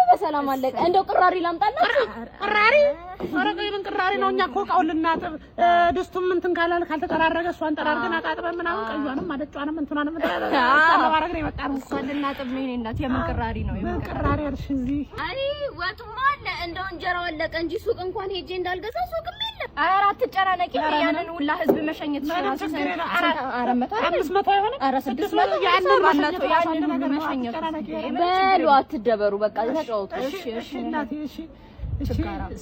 በሰላም አለቀ እንደው ቅራሪ ላምጣላችሁ ቅራሪ አረጋይ ምን ቅራሪ ነው እኛ እኮ ቃውልና ድስቱም እንትን ካላል ካልተጠራረገ እሷን ጠራርገን አጣጥበን ምናምን ቀዩንም አደጫንም እንትናንም ተባረግ ነው የመጣ ነው ቋልና ጥብ ነው እናት የምን ቅራሪ ነው የምን ቅራሪ አርሽ እዚህ አይ ወጡማ አለ እንደው እንጀራው አለቀ እንጂ ሱቅ እንኳን ሄጄ እንዳልገዛ ሱቅም የለም ኧረ አትጨናነቂ ያንን ሁላ ህዝብ መሸኘት ይችላል 500 ይሆነ 600 ያንን መሸኘት በሉ አትደበሩ በቃ ተጫወቱ እሺ እናቴ እሺ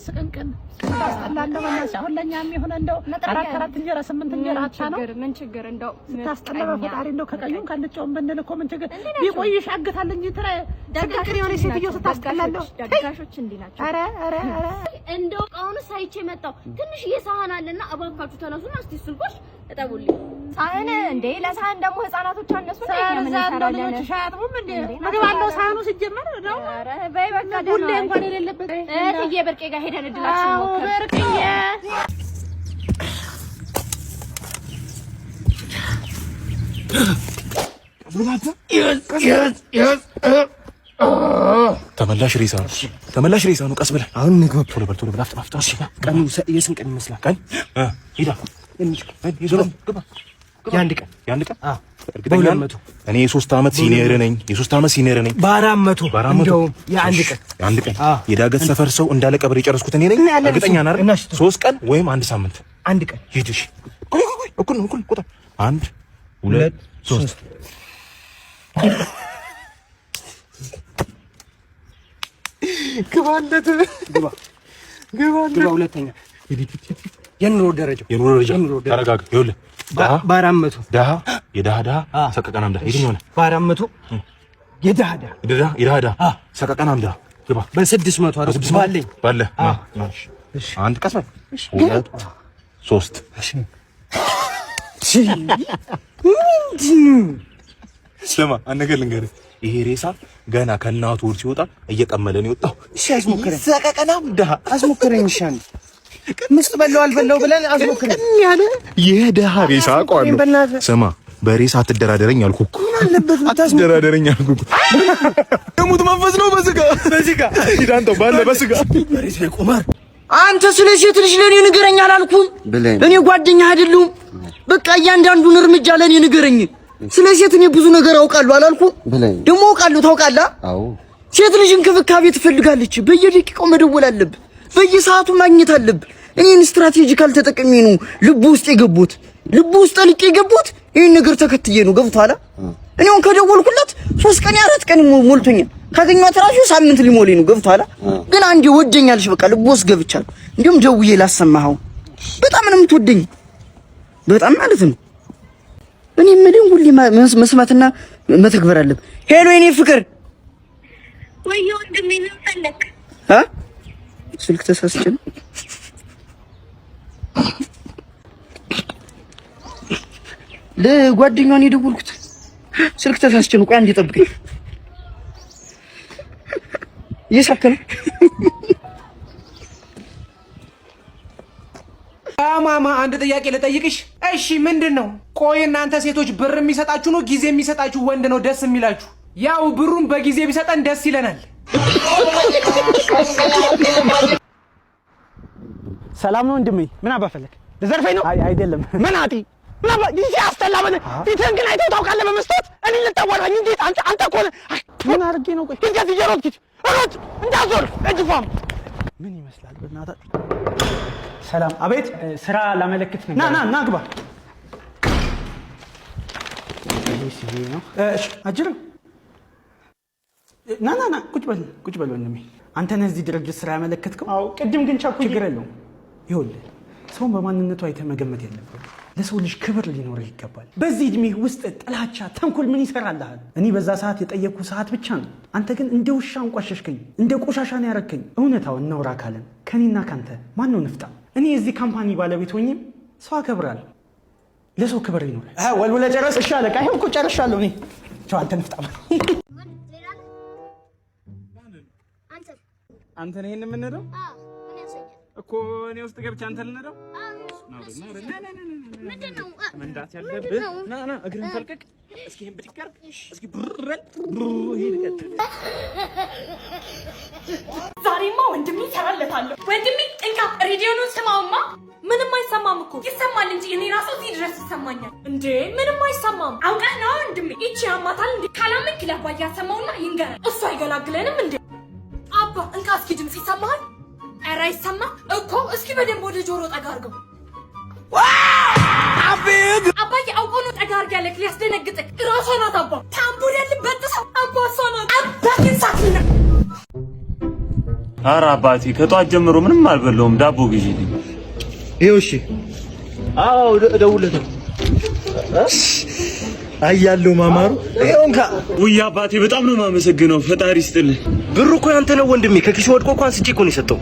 ስቅንቅን ታስጠላለህ ማለት አሁን ለኛም ይሁን እንደው አራት እንጀራ 8 እንጀራ አጣ ነው ምን ችግር እንደው ታስጠለለ ፈጣሪ እንደው ከቀዩን ካልጨውም በእንደለ እኮ ምን ችግር ቢቆይሽ አግታል እንጂ ትራ ደጋግሪ የሆነ ሴትዮ ስታስጠላለህ ደጋሾች እንዲ ናቸው አረ እንደው ቃውኑ ሳይቼ መጣው ትንሽ የሳህን አለና አባካችሁ ተነሱና እስቲ ስልኮሽ እጠቡልኝ ሳህን እንዴ ለሳህን ደግሞ ህፃናቶች አነሱ ነው ምን ይሰራለን ሻያጥሙም እንዴ ምግብ አለው ሳህኑ ሲጀመር ነው አረ በይ በቃ ሁሌ እንኳን የሌለበት እትዬ ብርቄ ጋር ሄደን እድላችን ነው ብርቅዬ ተመላሽ ሬሳ ነው ቀስ ብለህ አሁን ንግባ ቶሎ በል አፍጣ እሺ ቀኑ የስንት ቀን ይመስላል ቀን ሂዳ የአንድ ቀን እርግጠኛ እኔ የ3 ዓመት ሲኒየር ነኝ በ400 እንደውም የአንድ ቀን የዳገት ሰፈር ሰው እንዳለ ቀብር የጨረስኩት እኔ ነኝ እርግጠኛ ነኝ 3 ቀን ወይም አንድ ሳምንት አንድ ቀን ሂድ እሺ እኩል ቁጥር 1 2 3 ግባ ሁለተኛ የኑሮ ደረጃው ተረጋጋ ይኸውልህ በ400 ደሃ የደሃ ሰቀቀናም ደሃ የትኛው ነው በ400 የደሃ ሰቀቀናም ደሃ ግባ በ600 ባለ እሺ አንድ ቀስ በል 2 3 ስማ አንድ ነገር ልንገርህ ይሄ ሬሳ ገና ከእናቱ ወር ሲወጣ እየቀመለ ነው የወጣው እሺ አስሞክረኝ ሰቀቀናም ደሃ አስሞክረኝ ይሻል ምስጥ በለው አልበለው ብለን አስሞክረኝ ያለ የደሃ ሬሳ አውቀዋለሁ ስማ በሬሳ አትደራደረኝ አልኩህ አትደራደረኝ አልኩህ የሙት መንፈስ ነው በስጋ ይዳንተው ባለ በስጋ በሬሳ ይቆማር አንተ ስለ ሴት ልጅ ለኔ ንገረኝ አላልኩም እኔ ጓደኛ አይደሉም በቃ እያንዳንዱን እርምጃ ለኔ ንገረኝ ስለ ሴት እኔ ብዙ ነገር አውቃለሁ አላልኩም ደግሞ አውቃለሁ ታውቃለህ አዎ ሴት ልጅ እንክብካቤ ትፈልጋለች በየደቂቃው መደወል አለብህ በየሰዓቱ ማግኘት አለብህ እኔን ስትራቴጂካል ተጠቅሜ ነው ልብ ውስጥ ልቄ የገቡት ይሄን ነገር ተከትዬ ነው ገብቷል እኔውን ከደወልኩለት 3 ቀን 4 ቀን ሞልቶኛል ካገኘኋት ራሱ ሳምንት ሊሞልኝ ነው ገብቷል ግን አንዴ ወደኛልሽ በቃ ልብ ውስጥ ገብቻለሁ እንዴም ደውዬ ላሰማኸው በጣም ነው የምትወደኝ በጣም ማለት ነው እኔ ምንም ሁሌ መስማትና መተግበር አለብህ ሄሎ የኔ ፍቅር ወይ ወንድሜ ምን ፈለክ ስልክ ተሳስቼ ነው ለጓደኛዬ የደወልኩት ስልክ ተሳስቼ ነው ቆይ አንዴ ጠብቀኝ እየሳከለ ማማ አንድ ጥያቄ ልጠይቅሽ እሺ ምንድነው ቆይ እናንተ ሴቶች ብር የሚሰጣችሁ ነው ጊዜ የሚሰጣችሁ ወንድ ነው ደስ የሚላችሁ ያው ብሩን በጊዜ ቢሰጠን ደስ ይለናል ሰላም ነው ወንድሜ ምን አባፈለክ ለዘርፈኝ ነው አይደለም ምን አጢ ምን አባ ዲሲ አስተላበለ ፊትህን ግን አይተው ታውቃለህ በመስጠት እኔ ልታወራኝ እንዴት አንተ እኮ ምን አድርጌ ነው ቆይ ሂድ ከዚህ ጀሮት ሮጥ እንዳዞር እጅፋም ምን ይመስላል በእናትህ ሰላም አቤት ስራ ላመለክት ነበር ና ግባ እሺ ነው እሺ አጅሩ ና ቁጭ በል ወንድሜ አንተ ነህ እዚህ ድርጅት ስራ ያመለከትከው አዎ ቅድም ግን ችግር የለውም ይኸውልህ ሰውን በማንነቱ አይተህ መገመት የለብህም ለሰው ልጅ ክብር ሊኖርህ ይገባል በዚህ እድሜ ውስጥ ጥላቻ ተንኮል ምን ይሰራልሃል እኔ በዛ ሰዓት የጠየቅኩ ሰዓት ብቻ ነው አንተ ግን እንደ ውሻ አንቋሸሽከኝ እንደ ቆሻሻ ነው ያረከኝ እውነታው እናውራ ካለን ከኔና ካንተ ማን ነው ንፍጣ እኔ እዚህ ካምፓኒ ባለቤት ሆኜም ሰው አከብራለሁ ለሰው ክብር ይኖርህ ወልወለ ጨረስ እሺ አለቃ ይሄው እኮ ጨርሻለሁ እኔ ቻው አንተ ንፍጣ አንተ ነህ የምንነደው እኮ እኔ ውስጥ ገብቼ አንተ ልነደው ምንድነው መንዳት ያለብህ? ና እግርህን ፈልቅቅ። እስኪ ይሄን ብትቀር እስኪ ብርረል ይሄን ቀጥል። ዛሬማ ወንድሜ ይሰራለታለሁ። ወንድሜ እንካ ሬዲዮኑን ስማውማ። ምንም አይሰማም እኮ ይሰማል እንጂ እኔ ራሱ እዚህ ድረስ ይሰማኛል። እንዴ ምንም አይሰማም። አውቀህ ነው ወንድሜ። ይቺ ያማታል እንዴ? ካላመንክ ለአባዬ ያሰማውና ይንገረን። እሱ አይገላግለንም እንዴ? አባ እንካ እስኪ ድምጽ ይሰማሃል? ኧረ አይሰማም እኮ። እስኪ በደንብ ወደ ጆሮ ጠጋ አድርገው። አባዬ አውቆ ነው ጠጋ አድርግ ያለክ ሊያስደነግጥክ። እራሷ ናት አባ። ታምቡር ያለበት ሰው አባ እሷ ናት። አባቴን ሳትና ኧረ አባቴ ከጧት ጀምሮ ምንም አልበላሁም። ዳቦ ግዢልኝ። ይኸው እሺ። አዎ እደውልልህ። አያለው ማማሩ ይኸው እንካ። ውይ አባቴ በጣም ነው የማመሰግነው። ፈጣሪ ይስጥልህ። ብሩ እኮ ያንተ ነው ወንድሜ። ከኪሱ ወድቆ እኮ አንስቼ እኮ ነው የሰጠው።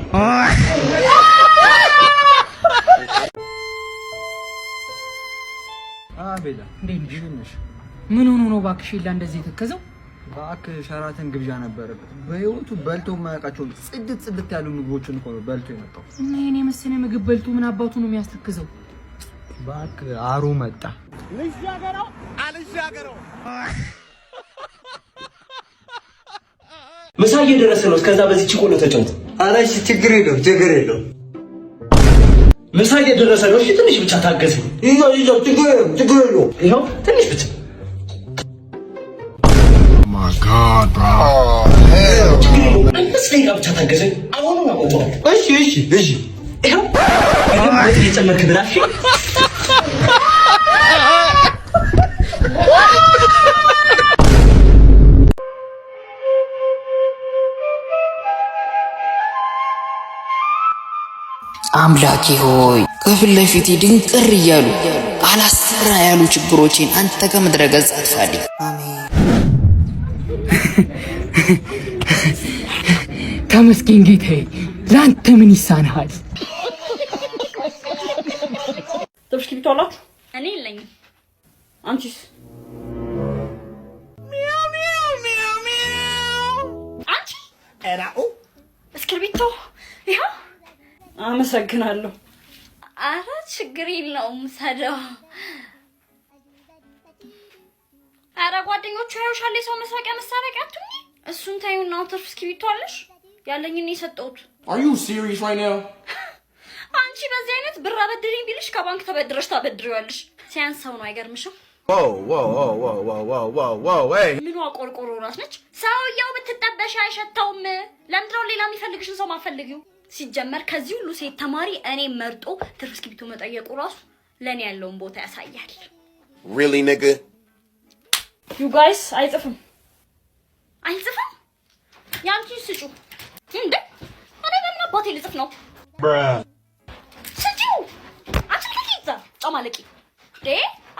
አቤላ እንዴት ነሽ? ምን ሆኖ ነው እባክሽ? ይላ እንደዚህ የተከዘው? እባክህ ሸራተን ግብዣ ነበረበት። በህይወቱ በልቶ የማያውቃቸው ጽድት ያሉ ምግቦችን እኮ ነው በልቶ የመጣው። እና የኔ መሰለ ምግብ በልቶ ምን አባቱ ነው የሚያስተክዘው? እባክህ አሩ መጣ። ልሻገረው አልሻገረው። ምሳ እየደረሰ ነው። እስከዛ በዚህ ቺኮሎ ተጫውት። ኧረ እሺ ችግር የለውም። ምሳ እየደረሰ ነው። እሺ ትንሽ ብቻ ታገዝ። ይኸው ችግር የለውም። ይኸው ትንሽ ብቻ ብቻ ታገዘ። አሁን ነው። እሺ ይኸው ወጥ እየጨመርክ ብላ። አምላኬ ሆይ ከፊት ለፊቴ ድንቅር እያሉ አላሰራ ያሉ ችግሮችን አንተ ከምድረ ገጽ አጥፋልኝ። አሜን። ተመስገን ጌታዬ። ለአንተ ምን ይሳንሃል? እስክሪብቶ አላችሁ? እኔ የለኝም። አንቺስ? አንቺ እስክሪብቶ ይኸው። አመሰግናለሁ። ኧረ ችግር የለውም ሰደው። ኧረ ጓደኞቹ ያዩሻል። የሰው መስረቂያ መሳረቂያ አትሁኚ። እሱን ታዩና ትርፍ እስክሪብቶ አለሽ? ያለኝን ነው የሰጠሁት። Are you serious right now? አንቺ በዚህ አይነት ብር አበድሪኝ ቢልሽ ከባንክ ተበድረሽ ታበድሪዋለሽ። ሲያንሰው ነው አይገርምሽም? ምኗ ቆርቆሮ ራስ ነች። ሰውየው ብትጠበሽ አይሸተውም። ለምንድን ነው ሌላ የሚፈልግሽን ሰው ማፈልጊው? ሲጀመር ከዚህ ሁሉ ሴት ተማሪ እኔ መርጦ ትርፍ እስክሪብቶ መጠየቁ ራሱ ለኔ ያለውን ቦታ ያሳያል። Really nigga? You guys አይጽፍም። ያንቺ ስጩ እንዴ? እኔ ለምን አባቴ ልጽፍ ነው? ስጩ አትልከኪዛ ጫማለቂ ዴ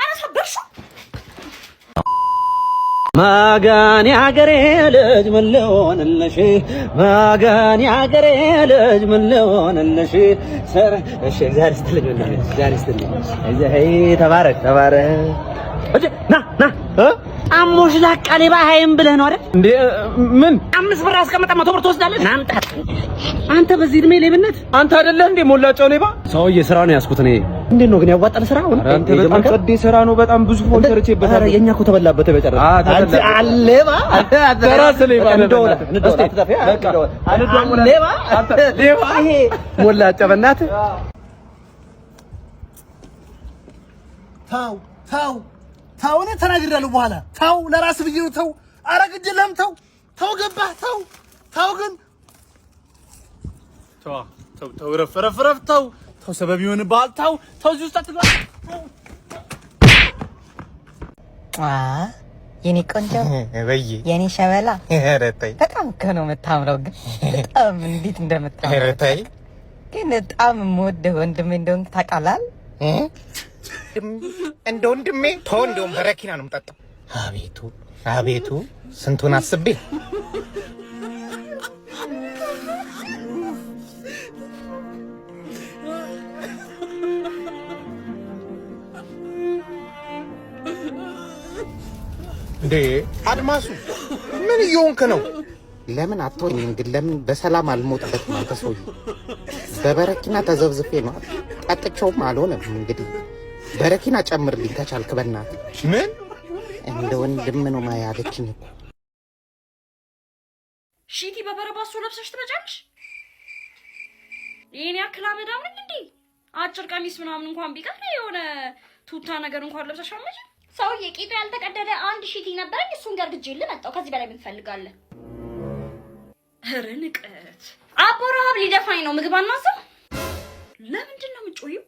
አራሰበርሹ ማጋን ያገሬ ልጅ ምን ልሆንልሽ? ማጋን ያገሬ ልጅ ምን ልሆንልሽ? ሰር እሺ እግዚአብሔር ይስጥልኝ። እግዚአብሔር ይስጥልኝ። ተባረክ እጂ ና አሞሽ ላቃሌ ባሃይም ብለህ ነው አይደል እንዴ? ምን 5 ብር አስቀምጠህ 100 ብር ትወስዳለህ? ናምጣት አንተ በዚህ እድሜ ሌብነት አንተ አይደለህ እንዴ ሞላጫው ሌባ? ሰውዬ ስራ ነው ያስኩት እኔ። እንዴት ነው ግን ያዋጣል ስራው? አንተ በጣም ጸዴ ስራ ነው። በጣም ብዙ ፎን ሰርቼበታለሁ። ኧረ የኛ እኮ ተበላበት በጨረሰ። አንተ አለባ ተራስ ሌባ ሌባ ይሄ ሞላጫ በእናትህ ታው እኔ ተናግሬያለሁ። በኋላ ታው ለራስ ብዬ ነው። ታው ኧረ ግድ የለህም። ታው ገባህ? ታው ግን ታው ረፍ ታው ሰበብ ይሆንብሃል። ታው እዚህ ውስጥ አትግባ። የኔ ቆንጆ ወይ የኔ ሸበላ በጣም እኮ ነው የምታምረው። ግን በጣም እንዴት እንደምታምረው ግን በጣም የምወደው ወንድሜ እንደሆንክ ታውቃለህ። እንደ ወንድሜ ተው። እንደውም በረኪና ነው የምጠጣው። አቤቱ ስንቱን አስቤ እንዴ አድማሱ ምን እየሆንክ ነው? ለምን አትሆኝም ግን? ለምን በሰላም አልሞትበትም? አንተ ሰውዬ በበረኪና ተዘብዝፌ ነው ጠጥቼውም አልሆነም። እንግዲህ በረኪና ጨምርልኝ ከቻልክ በእናትህ። ምን እንደ ወንድም ነው ማያለችኝ እኮ። ሺቲ በበረባሱ ለብሰሽ ትመጫለሽ? ይሄን ያክል አመዳም ነኝ እንዴ? አጭር ቀሚስ ምናምን እንኳን ቢቀር የሆነ ቱታ ነገር እንኳን ለብሰሽ አመጭ። ሰውዬ ቂጡ ያልተቀደደ አንድ ሺቲ ነበረኝ፣ እሱን ገርግጄልህ መጣሁ። ከዚህ በላይ ምን ትፈልጋለህ? ኧረ ንቀት! አቦ ረሀብ ሊደፋኝ ነው። ምግብ አናዘም? ለምንድን ነው የምትጮይው?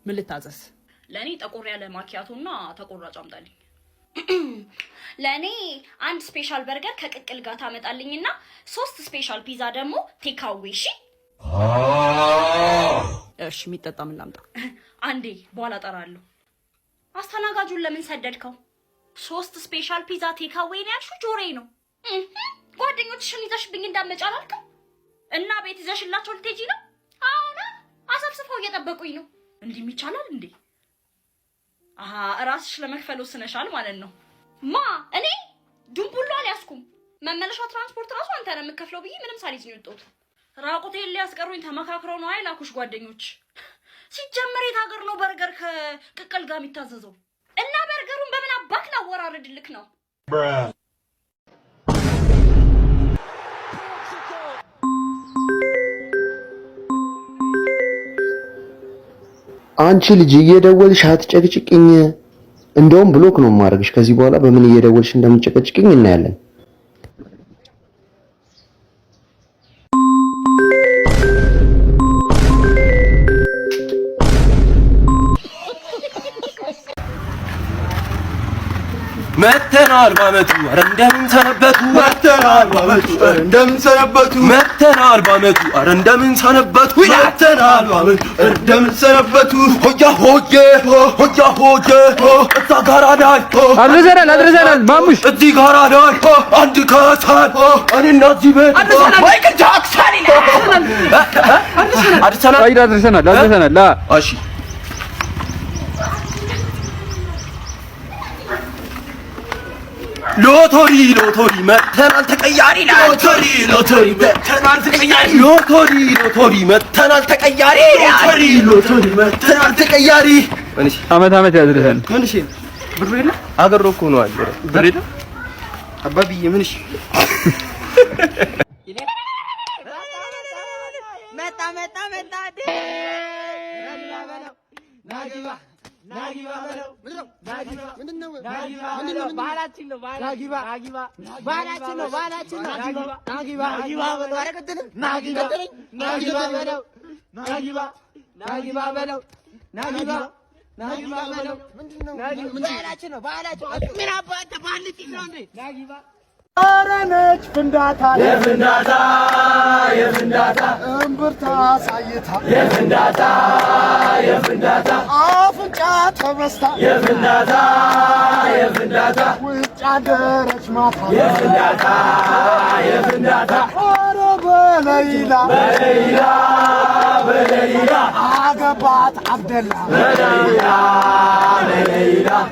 ምን ልታዘዝ? ለኔ ጠቆር ያለ ማኪያቶና ተቆራጭ አምጣልኝ። ለኔ አንድ ስፔሻል በርገር ከቅቅል ጋር ታመጣልኝና 3 ስፔሻል ፒዛ ደግሞ ቴካዌ። እሺ እሺ። የሚጠጣ ምን ላምጣ? አንዴ በኋላ እጠራለሁ። አስተናጋጁን ለምን ሰደድከው? 3 ስፔሻል ፒዛ ቴካዌ ነው ያልሽው? ጆሬ ነው። ጓደኞችሽን ይዘሽብኝ እንዳትመጪ አላልክም? እና ቤት ይዘሽላቸው ልትሄጂ ነው? አሁን አሰብስፈው እየጠበቁኝ ነው። እንዲህ ይቻላል እንዴ? አሃ እራስሽ ለመክፈል ወስነሻል ማለት ነው። ማ እኔ ዱንቡሎ አልያዝኩም። መመለሻ ትራንስፖርት ራሱ አንተ ነው የምከፍለው ብዬ ምንም ሳልይዝ ነው የወጣሁት። ራቁቴን ሊያስቀሩኝ ተመካክረው ነው አይላኩሽ ጓደኞች። ሲጀመር የት ሀገር ነው በርገር ከቅቅል ጋር የሚታዘዘው? እና በርገሩን በምን አባክ ላወራርድልክ ነው? አንቺ ልጅ እየደወልሽ አትጨቅጭቅኝ። እንደውም ብሎክ ነው ማድረግሽ። ከዚህ በኋላ በምን እየደወልሽ እንደምትጨቅጭቅኝ እናያለን። መተናል ባመቱ አረ እንደምን ሰነበቱ መተናል ባመቱ አረ እንደምን ሰነበቱ መተናል ባመቱ አረ እንደምን ሰነበቱ መተናል ባመቱ አረ እንደምን ሰነበቱ ሆያ ሆዬ ሆያ ሆዬ እዛ ጋራ ላይ አድርሰናል ማሙሽ እዚህ ጋራ ላይ አንድ ከሳል እኔና እዚህ ቤት ማይክል ጃክሰን አድርሰናል እሺ ሎቶሪ መተናል ተቀያሪ ሎቶሪ መተናል ተቀያሪ ሎቶሪ መተናል ተቀያሪ ሎቶሪ መተናል ተቀያሪ እንሽ አመት ያድርሰን። ምንሽ ብር የለ አገር እኮ ነው አለ ብር የለ አባብዬ ምንሽ መጣ ናጊባ በለው ምንድነው? ባህላችን ነው። ናጊባ በለው። ኧረ ቀጥል። ናጊባ በለው። ምንድነው? ባህላችን ነው። ምን አባተ ባህልት ነው እንዴ? ናጊባ ኧረ ነች ፍንዳታ የፍንዳታ እምብርታ ሳይታ የፍንዳታ አፍንጫ ተበስታ የፍንዳታ ውጭ አደረች ማታ የፍንዳታ ኧረ በለይላ አገባት አብደላ በለይላ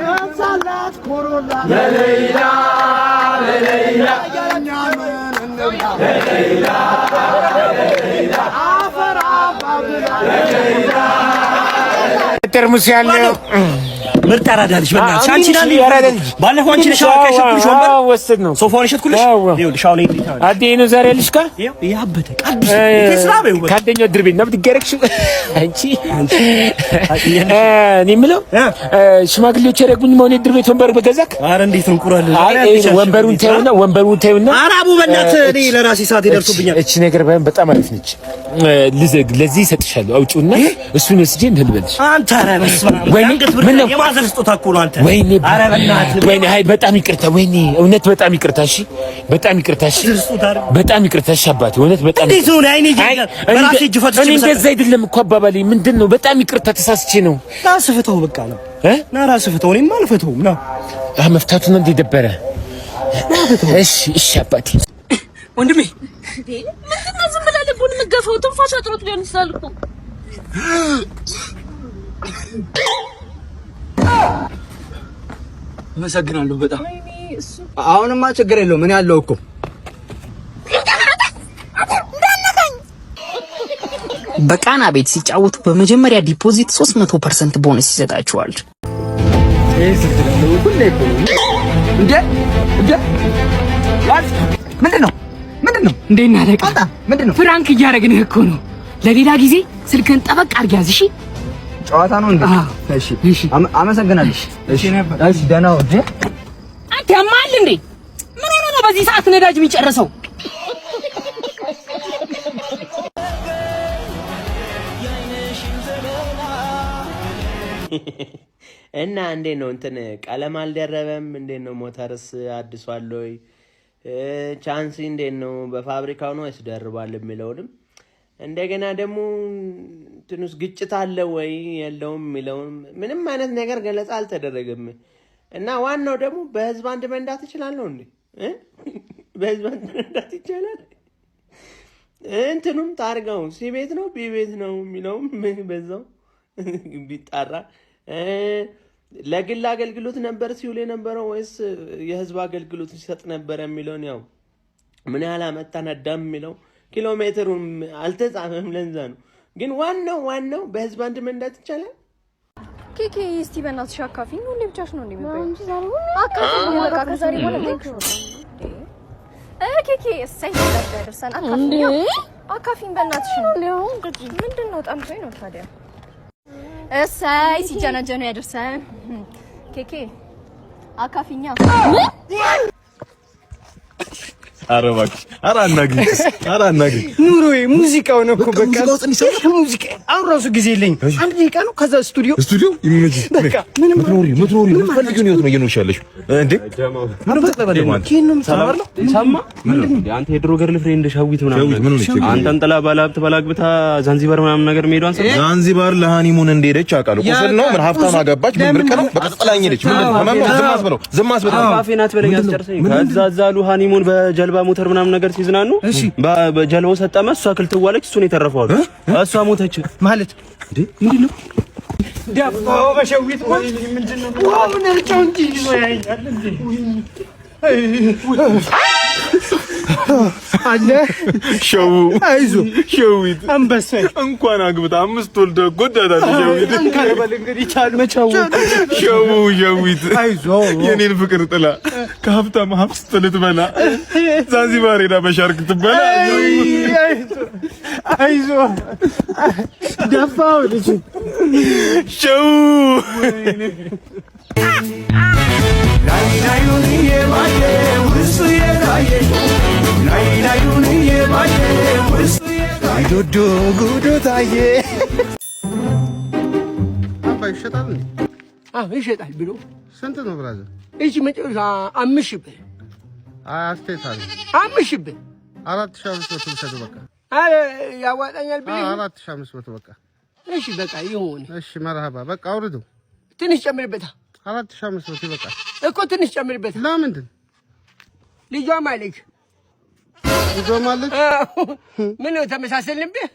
ገዛላት ኮሮላ በለይላ እኛ ምን እንብላ አፈር አባብላ ጠርሙስ ያለው ምርጥ አራዳልሽ በእናትሽ አንቺ ናሊ ባለፈው አንቺ ነሽ አውቀሽኩልሽ ወንበር ወሰድ ነው ሶፋውን ሸጥኩልሽ ይኸውልሽ አሁን ይሄ አዴኑ ዛሬ ልሽ ካ ያበደ ቀድሽ ተስራበው ካደኛው ድርቤ ነው ብትገረክሽ አንቺ እኔ የምለው ሽማግሌዎች ያደረጉኝ መሆኔ ድርቤት ወንበር በገዛክ ኧረ እንዴት ነው ቁራል ወንበሩን ታዩና አራቡ በእናትህ እኔ ለራሴ ሰዓት ይደርሱብኛል እቺ ነገር በጣም አሪፍ ነች ለዚህ ይሰጥሻለሁ አውጪውና እሱን ወስጄ እንልበልሽ አንተ ኧረ በስመ አብ ምን ነው የማዘር ስጦታ እኮ ነው አንተ ወይኔ ኧረ በእናትህ ወይኔ አይ በጣም ይቅርታ ወይኔ እውነት በጣም ይቅርታ እሺ በጣም ይቅርታ እሺ በጣም ይቅርታ እሺ አባቴ እውነት በጣም እንዴት ነው አይኔ በራሴ እጅ ፈትቼ እኔ እንደዛ አይደለም እኮ አባባሌ ምንድነው በጣም ይቅርታ ተሳስቼ ነው ራስህ ፍታው በቃ ነው ና ራስህ ፍታው እኔማ አልፈታውም ና መፍታቱ ነው እንደ ደበረ እሺ አባቴ ወንድሜ ምንድነው ዝም ብለህ ልቡን የምትገፋው? ትንፋሽ አጥሮት ሊሆን ይችላል እኮ አመሰግናለሁ በጣም አሁንማ ችግር የለውም ምን ያለው እኮ በቃና ቤት ሲጫወቱ በመጀመሪያ ዲፖዚት 300% ቦነስ ይሰጣቸዋል። ምንድነው እንዴት ነህ አለቃ? ምንድነው? ፍራንክ እያደረግንህ እኮ ነው። ለሌላ ጊዜ ስልክህን ጠበቅ አድርግ ያዝ። እሺ ጨዋታ ነው እንዴ? እሺ አመሰግናለሁ። እሺ ደህና ወደ አንተ ያማል እንዴ? ምን ሆነ ነው በዚህ ሰዓት ነዳጅ የሚጨርሰው? እና እንዴት ነው እንትን ቀለም አልደረበም? እንዴት ነው ሞተርስ አድሷል ወይ? ቻንሲ እንዴት ነው በፋብሪካው ነው ያስደርባል የሚለውንም እንደገና ደግሞ ትንሽ ግጭት አለ ወይ የለውም የሚለውን ምንም አይነት ነገር ገለጻ አልተደረገም። እና ዋናው ደግሞ በህዝብ አንድ መንዳት ይችላል ነው እንዴ? በህዝብ አንድ መንዳት ይችላል? እንትኑም ታርጋው ሲ ቤት ነው ቢ ቤት ነው የሚለውም በዛው ቢጣራ ለግል አገልግሎት ነበር ሲውል የነበረው ወይስ የህዝብ አገልግሎት ሲሰጥ ነበር የሚለውን ያው ምን ያህል አመት ተነዳም የሚለው ኪሎ ሜትሩን አልተጻፈም። ለዛ ነው ግን ዋናው በህዝብ አንድ መንዳት ይቻላል። ኬኬ እስቲ በእናትሽ አካፊኝ ሁሌ ብቻሽ ነው እንደሚባለው እንጂ ዛሬ ሁሉ አካፊኝ በቃ ከዛሬ በኋላ ኬኬ እሰይ ደርሰን አካፊኝ በእናትሽ ነው። ምንድነው ጣምቶኝ ነው ታዲያ? እሰይ ሲጀናጀኑ ያደርሰን ኬኬ አካፊኛ ኧረ እባክሽ ኧረ አናግሪኝ ኑሮዬ ሙዚቃው ነው እኮ በቃ ሙዚቃ አሁን ራሱ ጊዜ የለኝም። አንድ ደቂቃ ነው ከዛ ስቱዲዮ ይመች በቃ ምንም ምትኖሪ የምትፈልጊው ነው እየኖርሽ ያለሽው እንዴ? አንተ የድሮ ገርል ፍሬንድ ሻዊት ምናምን አንተን ጥላ ባለሀብት ባላግብታ ዛንዚባር ምናምን ነገር መሄዷን ሰምተህ ዛንዚባር ለሃኒሙን እንደሄደች አውቃለሁ። ቁስል ነው ምን ሀብታም አገባች ምን ብርቅ ነው በቃ ጥላኝ ሄደች። ዝም አስበለው ካፌን አትበለኝ አስጨርሰኝ። ከዛ ዛሉ ሃኒሙን በጀልባ ሞተር ምናምን ነገር ሲዝናኑ በጀልባው ሰጠመ። እሷ ክልትዋለች እሱን የተረፈው አሉ። እሷ ሞተች ማለት እንዴ? ምንድነው ዳባው በሸዊት ምንድነው? ዋው ነርጫው እንጂ ይዞ ያያል እንዴ? አለ ሸው አይዞ ሸዊት አንበሳ እንኳን አግብታ 5 ወልደ ጎዳታ ሸዊት እንካለ በል እንግዲህ ቻል መቻው ሸዊት አይዞ የኔን ፍቅር ጥላ ከሀብታም ሀብት ልትበላ ዛንዚባር ሄዳ በሻርክ ትበላ። አይዞ ደፋው ልጅ ሸው ዶዶ ጉዶ ታዬ አባ ይሸጣል እንዴ? አዎ ይሸጣል ብሎ ስንት ነው ብራዘር? እሺ መጨረሻ 5,000 ብር። አስተታል 5,000 ብር 4,500 ብር ሰደው በቃ። አረ ያዋጣኛል ብለህ 4,500 በቃ። እሺ በቃ ይሁን። እሺ መርሃባ በቃ አውርዱ። ትንሽ ጨምርበታ። 4,500 ይበቃል እኮ ትንሽ ጨምርበት። ለምንድን ልጇ ማለች ልጇ ማለች ምን ተመሳሰልንብህ?